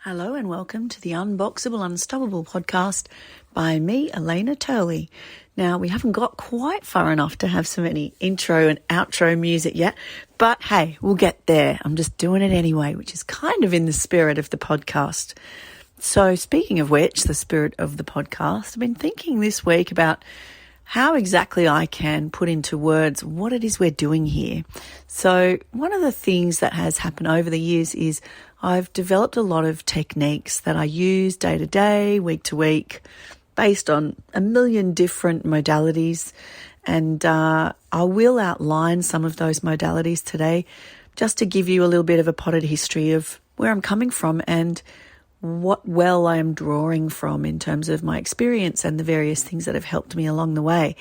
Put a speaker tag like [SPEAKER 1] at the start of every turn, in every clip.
[SPEAKER 1] Hello and welcome to the Unboxable Unstoppable podcast by me, Elena Turley. Now, we haven't got quite far enough to have so many intro and outro music yet, but hey, we'll get there. I'm just doing it anyway, which is kind of in the spirit of the podcast. So speaking of which, the spirit of the podcast, I've been thinking this week about how exactly I can put into words what it is we're doing here. So one of the things that has happened over the years is I've developed a lot of techniques that I use day to day, week to week, based on a million different modalities. And I will outline some of those modalities today just to give you a little bit of a potted history of where I'm coming from and what well I am drawing from in terms of my experience and the various things that have helped me along the way.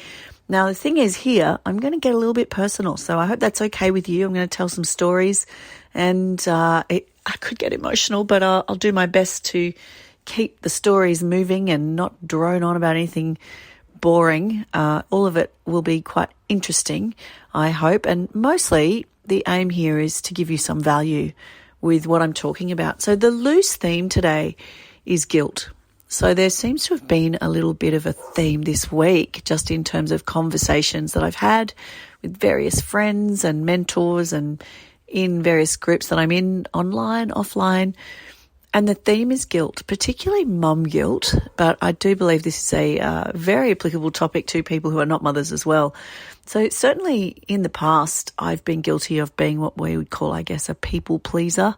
[SPEAKER 1] Now, the thing is here, I'm going to get a little bit personal, so I hope that's okay with you. I'm going to tell some stories and I could get emotional, but I'll do my best to keep the stories moving and not drone on about anything boring. All of it will be quite interesting, I hope, and mostly the aim here is to give you some value with what I'm talking about. So the loose theme today is guilt. So there seems to have been a little bit of a theme this week, just in terms of conversations that I've had with various friends and mentors and in various groups that I'm in, online, offline. And the theme is guilt, particularly mum guilt. But I do believe this is a very applicable topic to people who are not mothers as well. So certainly in the past, I've been guilty of being what we would call, I guess, a people pleaser.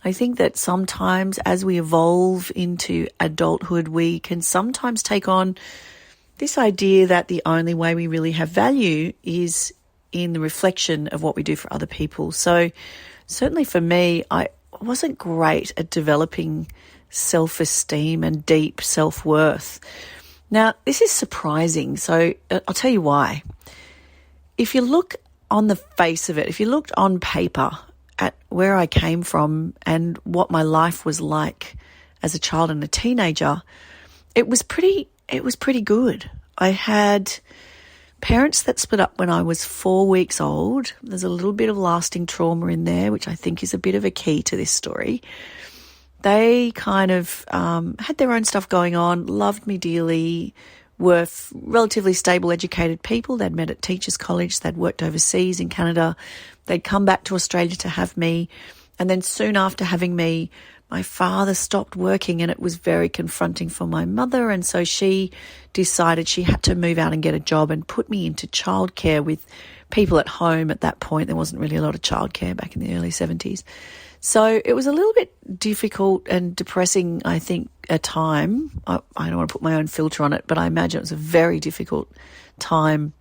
[SPEAKER 1] I think that sometimes as we evolve into adulthood, we can sometimes take on this idea that the only way we really have value is in the reflection of what we do for other people. So certainly for me, I wasn't great at developing self-esteem and deep self-worth. Now, this is surprising. So I'll tell you why. If you look on the face of it, if you looked on paper at where I came from and what my life was like as a child and a teenager, it was pretty good. I had parents that split up when I was 4 weeks old. There's a little bit of lasting trauma in there, which I think is a bit of a key to this story. They kind of had their own stuff going on, loved me dearly, were relatively stable, educated people. They'd met at teachers' college. They'd worked overseas in Canada. They'd come back to Australia to have me. And then soon after having me, my father stopped working and it was very confronting for my mother. And so she decided she had to move out and get a job and put me into childcare with people at home at that point. There wasn't really a lot of childcare back in the early 70s. So it was a little bit difficult and depressing, I think, a time. I don't want to put my own filter on it, but I imagine it was a very difficult time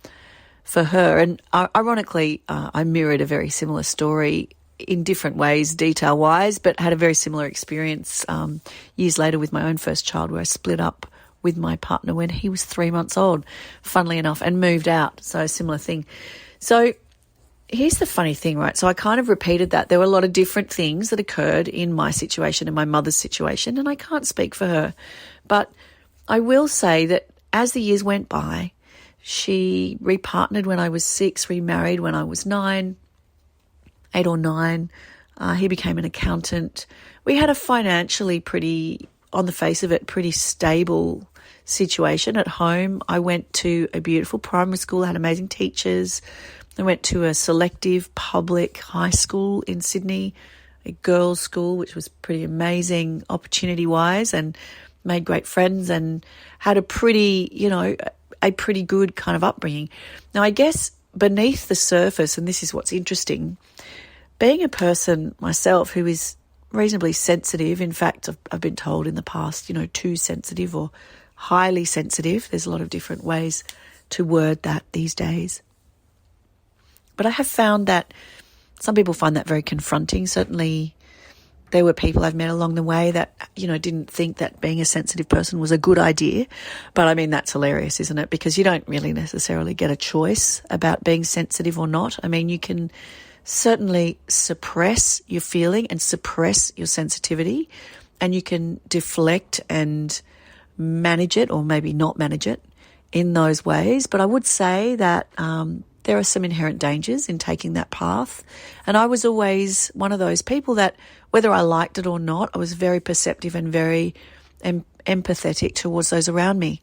[SPEAKER 1] for her. And ironically, I mirrored a very similar story in different ways, detail-wise, but had a very similar experience years later with my own first child, where I split up with my partner when he was 3 months old, funnily enough, and moved out. So a similar thing. So here's the funny thing, right? So I kind of repeated that. There were a lot of different things that occurred in my situation and my mother's situation, and I can't speak for her. But I will say that as the years went by, she repartnered when I was 6, remarried when I was 8 or 9. He became an accountant. We had a financially pretty, on the face of it, pretty stable situation at home. I went to a beautiful primary school, had amazing teachers. I went to a selective public high school in Sydney, a girls' school, which was pretty amazing opportunity-wise, and made great friends and had a pretty good kind of upbringing. Now, I guess beneath the surface, and this is what's interesting, being a person myself who is reasonably sensitive, in fact, I've been told in the past, too sensitive or highly sensitive. There's a lot of different ways to word that these days. But I have found that some people find that very confronting. Certainly there were people I've met along the way that, didn't think that being a sensitive person was a good idea. But I mean, that's hilarious, isn't it? Because you don't really necessarily get a choice about being sensitive or not. I mean, you can certainly suppress your feeling and suppress your sensitivity, and you can deflect and manage it or maybe not manage it in those ways. But I would say that there are some inherent dangers in taking that path. And I was always one of those people that, whether I liked it or not, I was very perceptive and very empathetic towards those around me.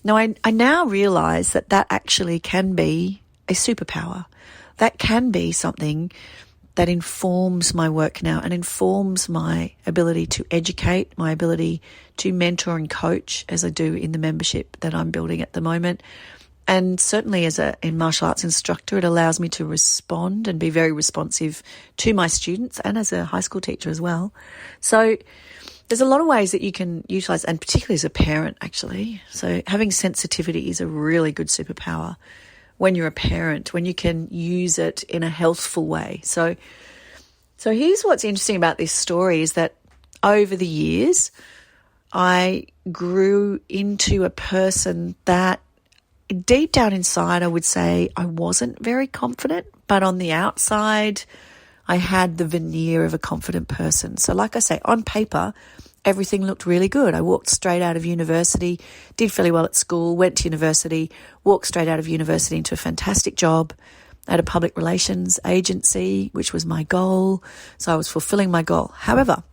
[SPEAKER 1] Now, I now realise that actually can be a superpower. That can be something that informs my work now and informs my ability to educate, my ability to mentor and coach, as I do in the membership that I'm building at the moment. And certainly as a martial arts instructor, it allows me to respond and be very responsive to my students, and as a high school teacher as well. So there's a lot of ways that you can utilise, and particularly as a parent, actually. So having sensitivity is a really good superpower when you're a parent, when you can use it in a healthful way. So here's what's interesting about this story is that over the years, I grew into a person that deep down inside, I would say I wasn't very confident, but on the outside, I had the veneer of a confident person. So like I say, on paper, everything looked really good. I walked straight out of university, did fairly well at school, went to university, walked straight out of university into a fantastic job at a public relations agency, which was my goal. So I was fulfilling my goal. However,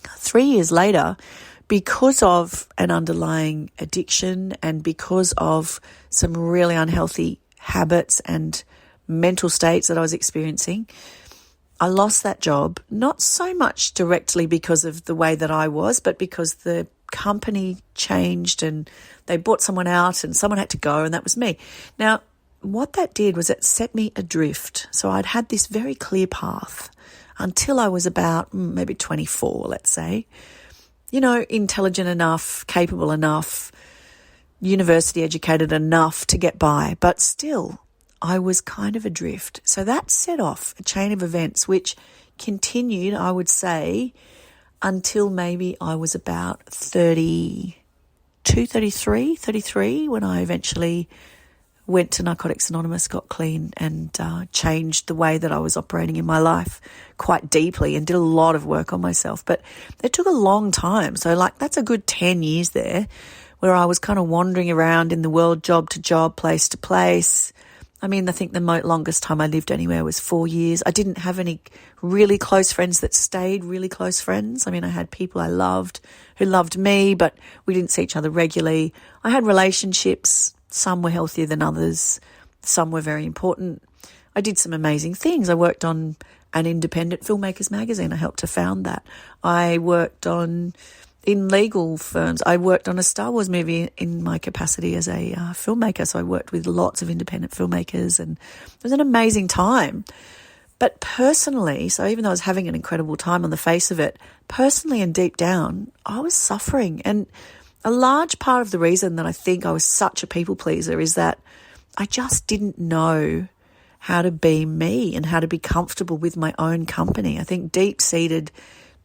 [SPEAKER 1] 3 years later, because of an underlying addiction and because of some really unhealthy habits and mental states that I was experiencing, I lost that job, not so much directly because of the way that I was, but because the company changed and they bought someone out and someone had to go, and that was me. Now, what that did was it set me adrift. So I'd had this very clear path until I was about maybe 24, let's say. You know, intelligent enough, capable enough, university educated enough to get by, but still I was kind of adrift. So that set off a chain of events which continued, I would say, until maybe I was about 33, when I eventually went to Narcotics Anonymous, got clean, and changed the way that I was operating in my life quite deeply and did a lot of work on myself. But it took a long time. So that's a good 10 years there where I was kind of wandering around in the world, job to job, place to place. I mean, I think the longest time I lived anywhere was 4 years. I didn't have any really close friends that stayed really close friends. I mean, I had people I loved who loved me, but we didn't see each other regularly. I had relationships. Some were healthier than others. Some were very important. I did some amazing things. I worked on an independent filmmakers magazine. I helped to found that. I worked in legal firms. I worked on a Star Wars movie in my capacity as a filmmaker. So I worked with lots of independent filmmakers, and it was an amazing time. But personally, so even though I was having an incredible time on the face of it, personally and deep down, I was suffering. And a large part of the reason that I think I was such a people pleaser is that I just didn't know how to be me and how to be comfortable with my own company. I think deep-seated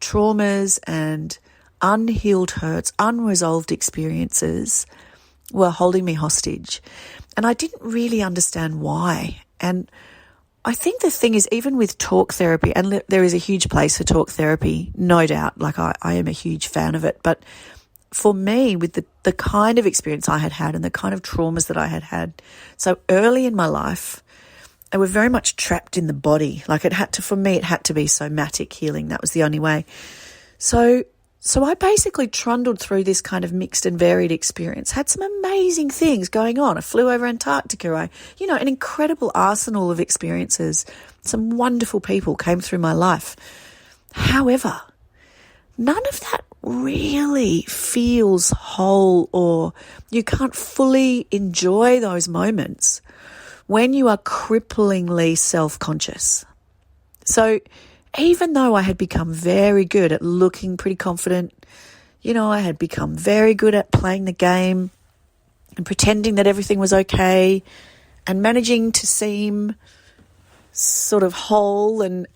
[SPEAKER 1] traumas and unhealed hurts, unresolved experiences were holding me hostage. And I didn't really understand why. And I think the thing is, even with talk therapy, and there is a huge place for talk therapy, no doubt, I am a huge fan of it, but for me, with the kind of experience I had had and the kind of traumas that I had had, so early in my life, I was very much trapped in the body. For me, it had to be somatic healing. That was the only way. So I basically trundled through this kind of mixed and varied experience, had some amazing things going on. I flew over Antarctica. An incredible arsenal of experiences. Some wonderful people came through my life. However, none of that really feels whole, or you can't fully enjoy those moments when you are cripplingly self-conscious. So even though I had become very good at looking pretty confident, I had become very good at playing the game and pretending that everything was okay and managing to seem sort of whole and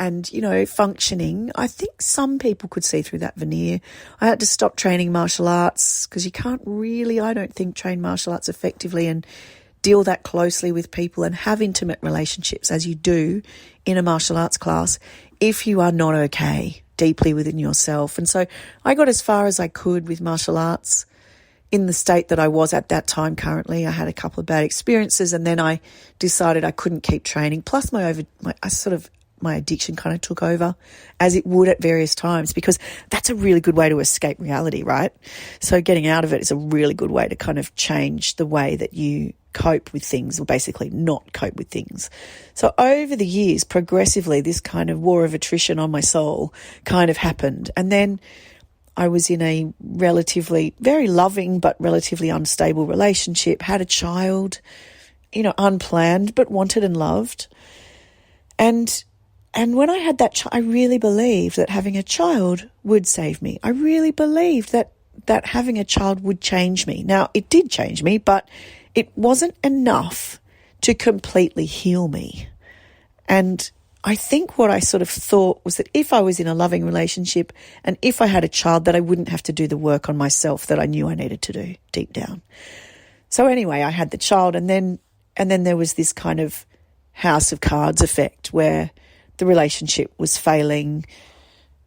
[SPEAKER 1] functioning, I think some people could see through that veneer. I had to stop training martial arts because you can't really, I don't think, train martial arts effectively and deal that closely with people and have intimate relationships as you do in a martial arts class if you are not okay deeply within yourself. And so I got as far as I could with martial arts in the state that I was at that time currently. I had a couple of bad experiences, and then I decided I couldn't keep training. Plus my addiction kind of took over, as it would at various times, because that's a really good way to escape reality, right? So getting out of it is a really good way to kind of change the way that you cope with things, or basically not cope with things. So over the years, progressively, this kind of war of attrition on my soul kind of happened. And then I was in a relatively, very loving but relatively unstable relationship, had a child, unplanned but wanted and loved. And when I had that child, I really believed that having a child would save me. I really believed that having a child would change me. Now, it did change me, but it wasn't enough to completely heal me. And I think what I sort of thought was that if I was in a loving relationship and if I had a child, that I wouldn't have to do the work on myself that I knew I needed to do deep down. So anyway, I had the child, and then there was this kind of house of cards effect where the relationship was failing.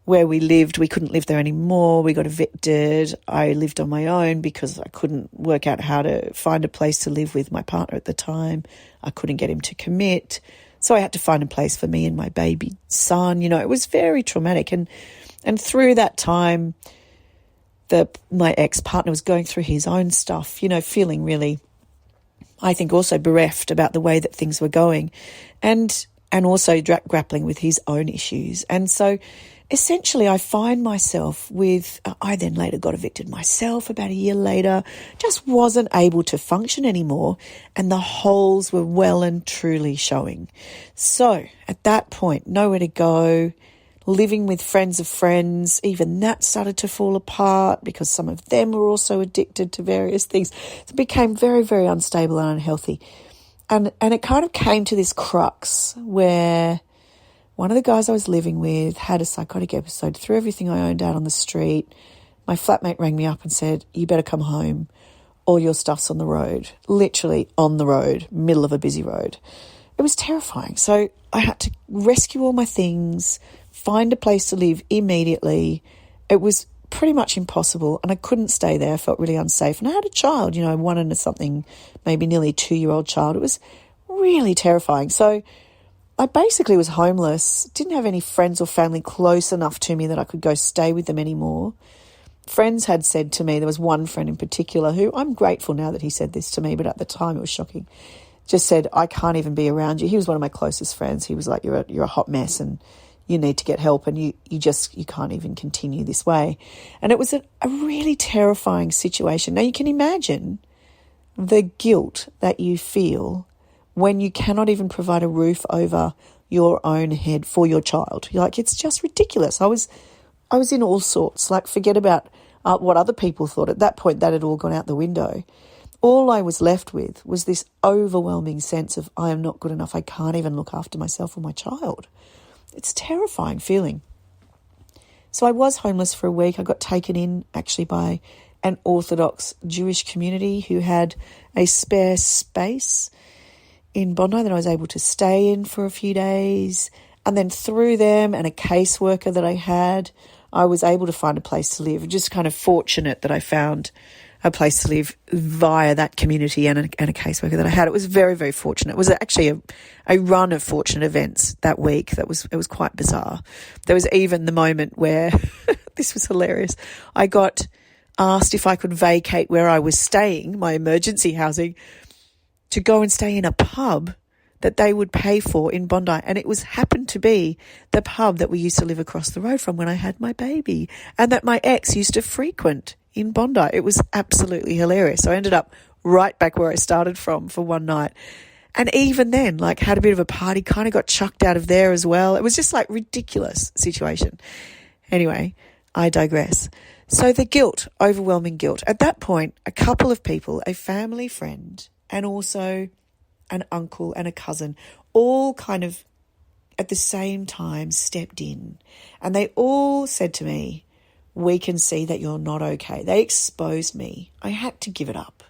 [SPEAKER 1] Where we lived, we couldn't live there anymore. We got evicted. I lived on my own because I couldn't work out how to find a place to live with my partner at the time. I couldn't get him to commit. So I had to find a place for me and my baby son. It was very traumatic. And through that time, my ex-partner was going through his own stuff, feeling really, I think, also bereft about the way that things were going, and also grappling with his own issues. And so essentially I find myself I then later got evicted myself about a year later, just wasn't able to function anymore, and the holes were well and truly showing. So at that point, nowhere to go, living with friends of friends, even that started to fall apart because some of them were also addicted to various things. It became very, very unstable and unhealthy. And it kind of came to this crux where one of the guys I was living with had a psychotic episode, threw everything I owned out on the street. My flatmate rang me up and said, "You better come home. All your stuff's on the road." Literally on the road, middle of a busy road. It was terrifying. So I had to rescue all my things, find a place to live immediately. It was pretty much impossible, and I couldn't stay there. I felt really unsafe. And I had a child, 1 and something, maybe nearly 2-year-old child. It was really terrifying. So I basically was homeless, didn't have any friends or family close enough to me that I could go stay with them anymore. Friends had said to me, there was one friend in particular who, I'm grateful now that he said this to me, but at the time it was shocking, just said, "I can't even be around you." He was one of my closest friends. He was like, you're a hot mess and you need to get help, and you can't even continue this way. And it was a really terrifying situation. Now you can imagine the guilt that you feel when you cannot even provide a roof over your own head for your child. You're like, it's just ridiculous. I was in all sorts, forget about what other people thought. At that point, that had all gone out the window. All I was left with was this overwhelming sense of, I am not good enough. I can't even look after myself or my child. It's a terrifying feeling. So I was homeless for a week. I got taken in actually by an Orthodox Jewish community who had a spare space in Bondi that I was able to stay in for a few days. And then through them and a caseworker that I had, I was able to find a place to live. Just kind of fortunate that I found a place to live via that community and a caseworker that I had. It was very, very fortunate. It was actually a run of fortunate events that week. It was quite bizarre. There was even the moment where, this was hilarious, I got asked if I could vacate where I was staying, my emergency housing, to go and stay in a pub that they would pay for in Bondi. And it happened to be the pub that we used to live across the road from when I had my baby, and that my ex used to frequent in Bondi. It was absolutely hilarious. So I ended up right back where I started from for one night. And even then, had a bit of a party, kind of got chucked out of there as well. It was just ridiculous situation. Anyway, I digress. So the guilt, overwhelming guilt. At that point, a couple of people, a family friend, and also an uncle and a cousin, all kind of at the same time stepped in. And they all said to me, "We can see that you're not okay." They exposed me. I had to give it up.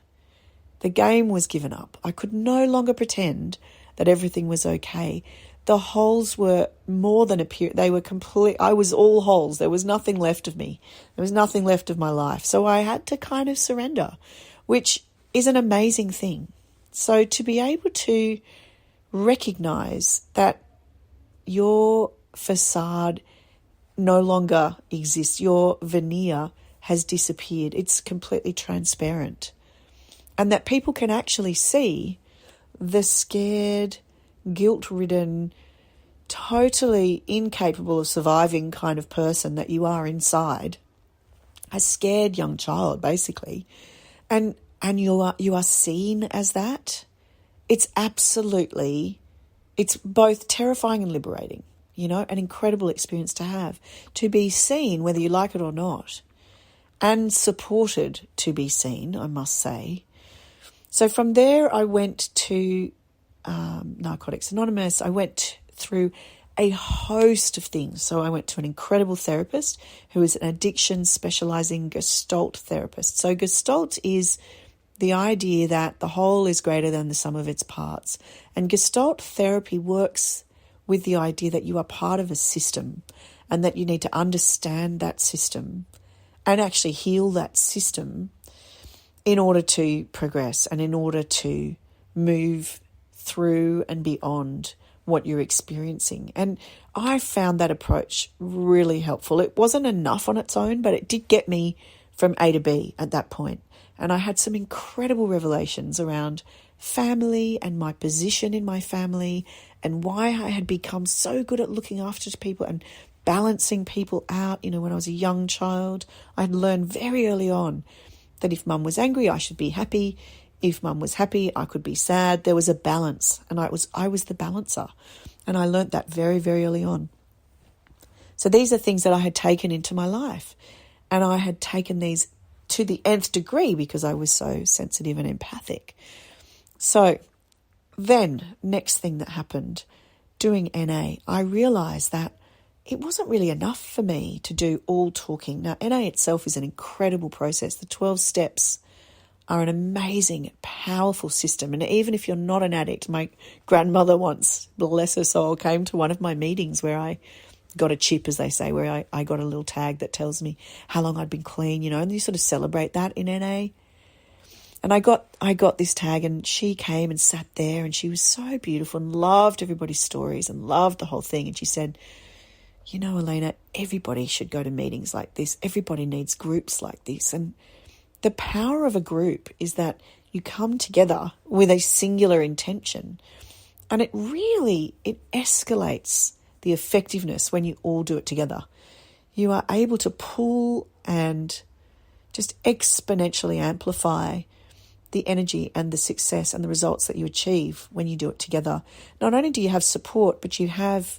[SPEAKER 1] The game was given up. I could no longer pretend that everything was okay. the holes were more than they were complete. I was all holes. There was nothing left of me. There was nothing left of my life. So I had to kind of surrender, which is an amazing thing. So to be able to recognize that your facade no longer exists, your veneer has disappeared, it's completely transparent, and that people can actually see the scared, guilt-ridden, totally incapable of surviving kind of person that you are inside, a scared young child, basically, and you are seen as that. It's both terrifying and liberating, an incredible experience to have, to be seen, whether you like it or not, and supported to be seen, I must say. So from there, I went to Narcotics Anonymous. I went through a host of things. So I went to an incredible therapist who is an addiction specializing Gestalt therapist. So Gestalt is the idea that the whole is greater than the sum of its parts. And Gestalt therapy works with the idea that you are part of a system and that you need to understand that system and actually heal that system in order to progress and in order to move through and beyond what you're experiencing. And I found that approach really helpful. It wasn't enough on its own, but it did get me from A to B at that point. And I had some incredible revelations around family and my position in my family and why I had become so good at looking after people and balancing people out. When I was a young child, I had learned very early on that if mum was angry, I should be happy. If mum was happy, I could be sad. There was a balance, and I was the balancer. And I learnt that very, very early on. So these are things that I had taken into my life. And I had taken these to the nth degree because I was so sensitive and empathic. So then, next thing that happened, doing NA, I realised that it wasn't really enough for me to do all talking. Now, NA itself is an incredible process. The 12 steps are an amazing, powerful system. And even if you're not an addict, my grandmother once, bless her soul, came to one of my meetings where I got a chip, as they say, where I got a little tag that tells me how long I'd been clean, and you sort of celebrate that in NA. And I got this tag, and she came and sat there, and she was so beautiful and loved everybody's stories and loved the whole thing. And she said, Elena, everybody should go to meetings like this. Everybody needs groups like this. And the power of a group is that you come together with a singular intention, and it escalates the effectiveness when you all do it together. You are able to pull and just exponentially amplify the energy and the success and the results that you achieve when you do it together. Not only do you have support, but you have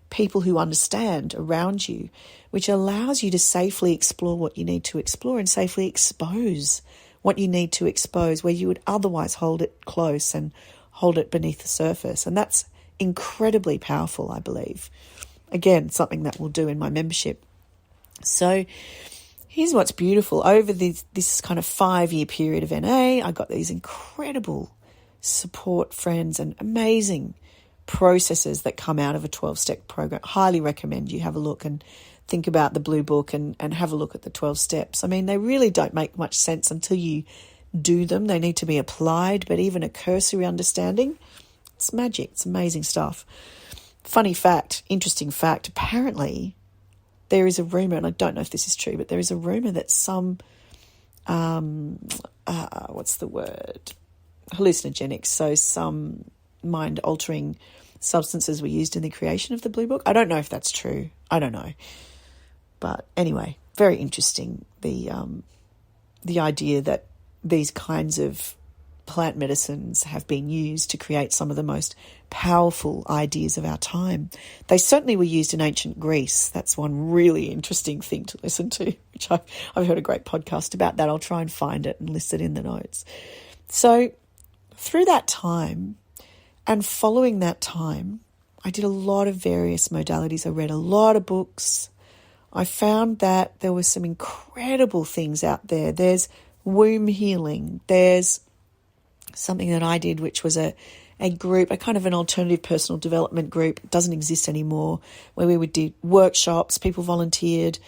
[SPEAKER 1] people who understand around you, which allows you to safely explore what you need to explore and safely expose what you need to expose, where you would otherwise hold it close and hold it beneath the surface. And that's incredibly powerful, I believe. Again, something that we'll do in my membership. So here's what's beautiful. Over this kind of 5-year period of NA, I got these incredible support friends and amazing processes that come out of a 12-step program. Highly recommend you have a look and think about the Blue Book and have a look at the 12 steps. I mean, they really don't make much sense until you do them. They need to be applied, but even a cursory understanding, it's magic. It's amazing stuff. Funny fact, interesting fact, apparently there is a rumour, and I don't know if this is true, but there is a rumour that some, hallucinogenics, so some mind-altering substances were used in the creation of the Blue Book. I don't know if that's true. I don't know. But anyway, very interesting, the idea that these kinds of plant medicines have been used to create some of the most powerful ideas of our time. They certainly were used in ancient Greece. That's one really interesting thing to listen to, which I've heard a great podcast about that. I'll try and find it and list it in the notes. So through that time and following that time, I did a lot of various modalities. I read a lot of books. I found that there were some incredible things out there. There's womb healing. There's something that I did, which was a a group, a kind of an alternative personal development group. It doesn't exist anymore, where we would do workshops, people volunteered,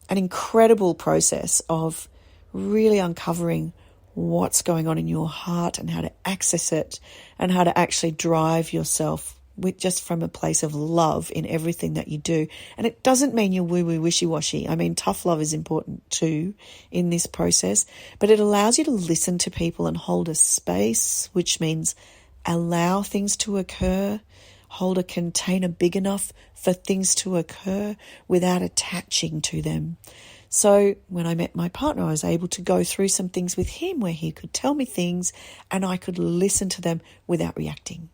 [SPEAKER 1] an incredible process of really uncovering what's going on in your heart and how to access it and how to actually drive yourself with just from a place of love in everything that you do. And it doesn't mean you're woo-woo wishy-washy. I mean, tough love is important too in this process, but it allows you to listen to people and hold a space, which means allow things to occur, hold a container big enough for things to occur without attaching to them. So when I met my partner, I was able to go through some things with him where he could tell me things and I could listen to them without reacting.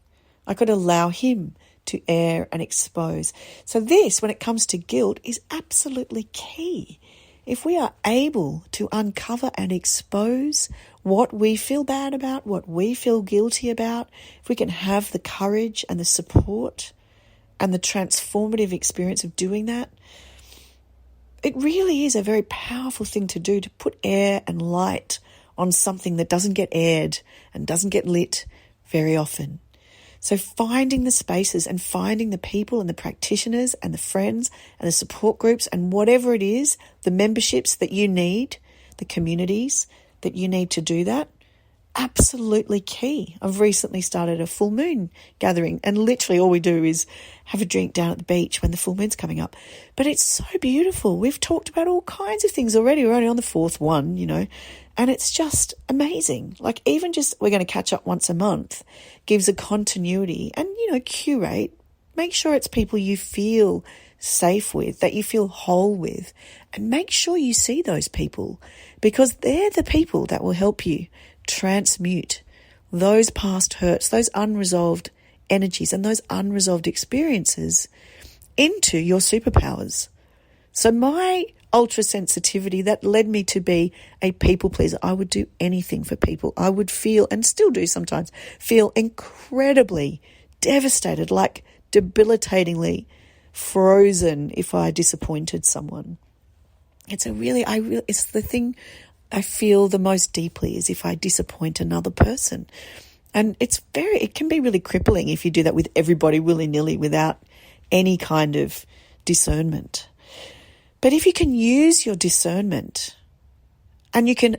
[SPEAKER 1] I could allow him to air and expose. So this, when it comes to guilt, is absolutely key. If we are able to uncover and expose what we feel bad about, what we feel guilty about, if we can have the courage and the support and the transformative experience of doing that, it really is a very powerful thing to do, to put air and light on something that doesn't get aired and doesn't get lit very often. So finding the spaces and finding the people and the practitioners and the friends and the support groups and whatever it is, the memberships that you need, the communities that you need to do that, absolutely key. I've recently started a full moon gathering and literally all we do is have a drink down at the beach when the full moon's coming up. But it's so beautiful. We've talked about all kinds of things already. We're only on the fourth one, and it's just amazing. Like even just we're going to catch up once a month gives a continuity and, curate. Make sure it's people you feel safe with, that you feel whole with, and make sure you see those people because they're the people that will help you transmute those past hurts, those unresolved energies and those unresolved experiences into your superpowers. So my ultra sensitivity that led me to be a people pleaser. I would do anything for people. I would feel, and still do sometimes, feel incredibly devastated, like debilitatingly frozen if I disappointed someone. It's the thing I feel the most deeply is if I disappoint another person. And it can be really crippling if you do that with everybody willy-nilly without any kind of discernment. But if you can use your discernment and you can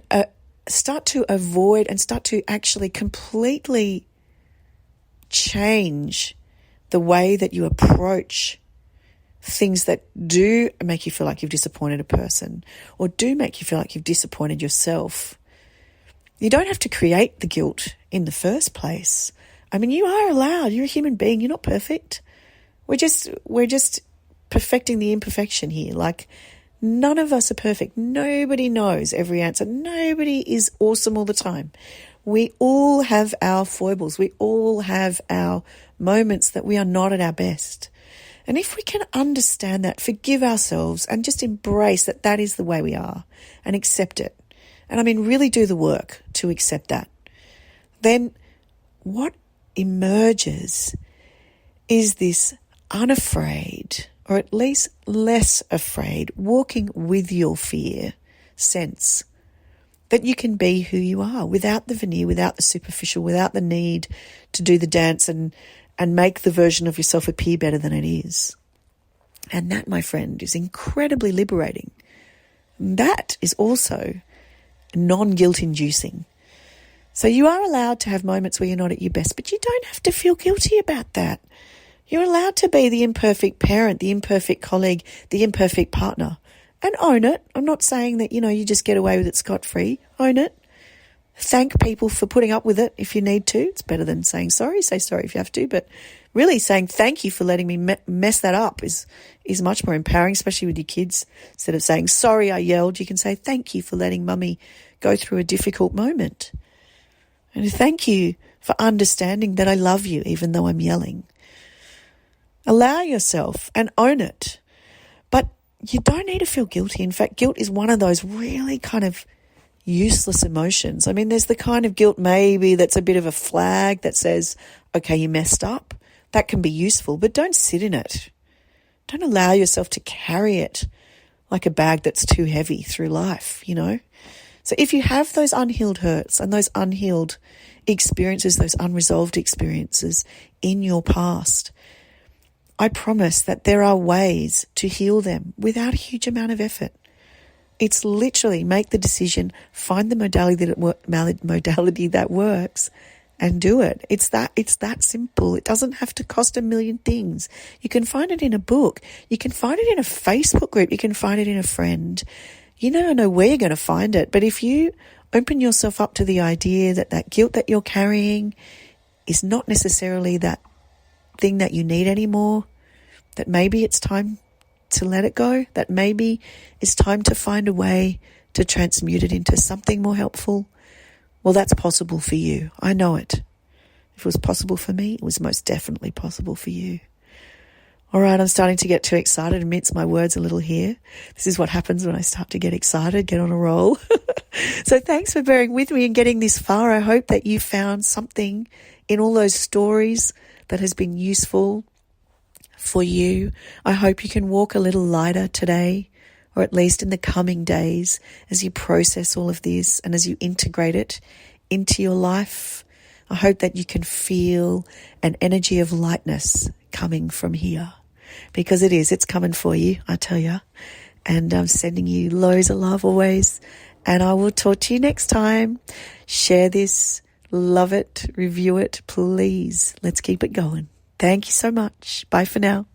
[SPEAKER 1] start to avoid and start to actually completely change the way that you approach things that do make you feel like you've disappointed a person or do make you feel like you've disappointed yourself, you don't have to create the guilt in the first place. I mean, you are allowed. You're a human being. You're not perfect. We're just perfecting the imperfection here. Like, none of us are perfect. Nobody knows every answer. Nobody is awesome all the time. We all have our foibles. We all have our moments that we are not at our best. And if we can understand that, forgive ourselves and just embrace that that is the way we are and accept it. And I mean, really do the work to accept that. Then what emerges is this unafraid, or at least less afraid, walking with your fear sense that you can be who you are without the veneer, without the superficial, without the need to do the dance and make the version of yourself appear better than it is. And that, my friend, is incredibly liberating. That is also non-guilt inducing. So you are allowed to have moments where you're not at your best, but you don't have to feel guilty about that. You're allowed to be the imperfect parent, the imperfect colleague, the imperfect partner, and own it. I'm not saying that, you just get away with it scot-free. Own it. Thank people for putting up with it if you need to. It's better than saying sorry. Say sorry if you have to, but really saying thank you for letting me mess that up is much more empowering, especially with your kids. Instead of saying, sorry, I yelled, you can say, thank you for letting mummy go through a difficult moment. And thank you for understanding that I love you even though I'm yelling. Allow yourself and own it. But you don't need to feel guilty. In fact, guilt is one of those really kind of useless emotions. I mean, there's the kind of guilt maybe that's a bit of a flag that says, okay, you messed up. That can be useful, but don't sit in it. Don't allow yourself to carry it like a bag that's too heavy through life, So if you have those unhealed hurts and those unhealed experiences, those unresolved experiences in your past, I promise that there are ways to heal them without a huge amount of effort. It's literally make the decision, find the modality that works, and do it. It's that simple. It doesn't have to cost a million things. You can find it in a book. You can find it in a Facebook group. You can find it in a friend. You never know where you're going to find it. But if you open yourself up to the idea that that guilt that you're carrying is not necessarily that thing that you need anymore, that maybe it's time to let it go, that maybe it's time to find a way to transmute it into something more helpful, well, that's possible for you. I know it. If it was possible for me, it was most definitely possible for you. All right, I'm starting to get too excited and mince my words a little here. This is what happens when I start to get excited, get on a roll. So thanks for bearing with me and getting this far. I hope that you found something in all those stories that has been useful for you. I hope you can walk a little lighter today, or at least in the coming days, as you process all of this and as you integrate it into your life. I hope that you can feel an energy of lightness coming from here, because it's coming for you, I tell you. And I'm sending you loads of love always. And I will talk to you next time. Share this, love it, review it, please. Let's keep it going. Thank you so much. Bye for now.